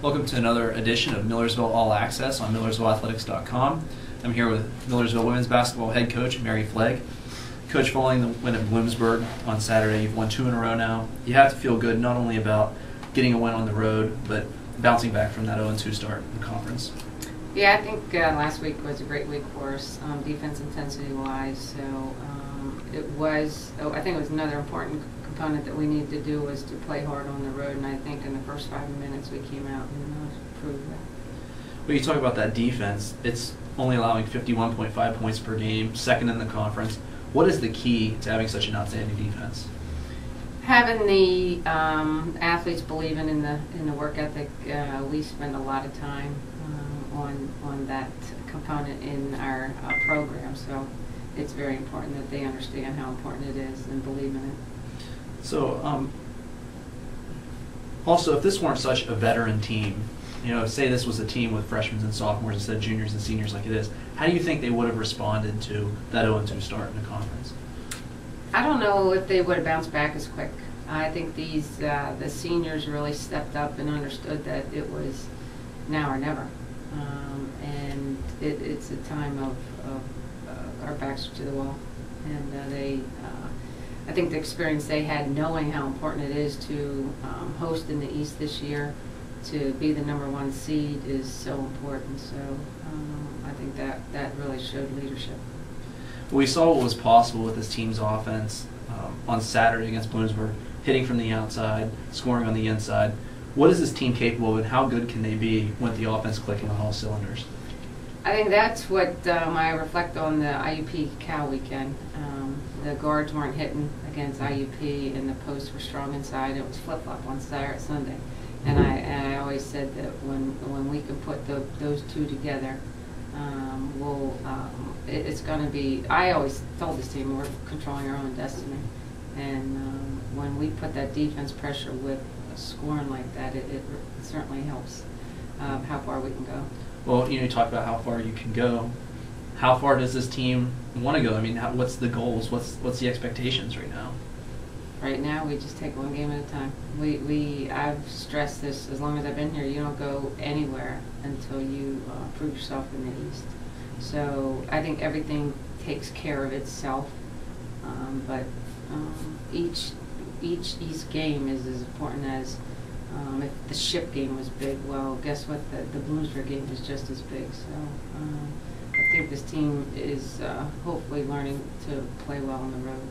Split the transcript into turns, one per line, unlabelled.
Welcome to another edition of Millersville All Access on MillersvilleAthletics.com. I'm here with Millersville women's basketball head coach Mary Fleig. Coach, following the win at Bloomsburg on Saturday, you've won 2 in a row now. You have to feel good not only about getting a win on the road, but bouncing back from that 0-2 start in the conference.
Yeah, I think last week was a great week for us, defense intensity-wise. So I think it was another important component that we needed to do was to play hard on the road, and I think in the first 5 minutes we came out and proved that.
When you talk about that defense, it's only allowing 51.5 points per game, second in the conference. What is the key to having such an outstanding defense?
Having the athletes believing in the work ethic. We spend a lot of time on that component in our program, so it's very important that they understand how important it is and believe in it.
So, also, if this weren't such a veteran team, say this was a team with freshmen and sophomores instead of juniors and seniors like it is, how do you think they would have responded to that 0-2 start in the conference?
I don't know if they would have bounced back as quick. I think the seniors really stepped up and understood that it was now or never, and it's a time of our backs to the wall, and I think the experience they had knowing how important it is to host in the East this year, to be the #1 seed is so important. So I think that really showed leadership.
We saw what was possible with this team's offense on Saturday against Bloomsburg, hitting from the outside, scoring on the inside. What is this team capable of, and how good can they be with the offense clicking on all cylinders?
I think that's what I reflect on the IUP Cal weekend. The guards weren't hitting against IUP, and the posts were strong inside. It was flip-flop on Saturday, Sunday, and I always said that when we can put those two together, it's going to be. I always told this team we're controlling our own destiny, and when we put that defense pressure with scoring like that, it certainly helps how far we can go.
Well, you talk about how far you can go. How far does this team want to go? I mean, what's the goals? What's the expectations right now?
Right now, we just take one game at a time. I've stressed this as long as I've been here. You don't go anywhere until you prove yourself in the East. So I think everything takes care of itself, but each East game is as important as if the Ship game was big. Well, guess what? The Bloomsburg game is just as big. So I think this team is hopefully learning to play well on the road.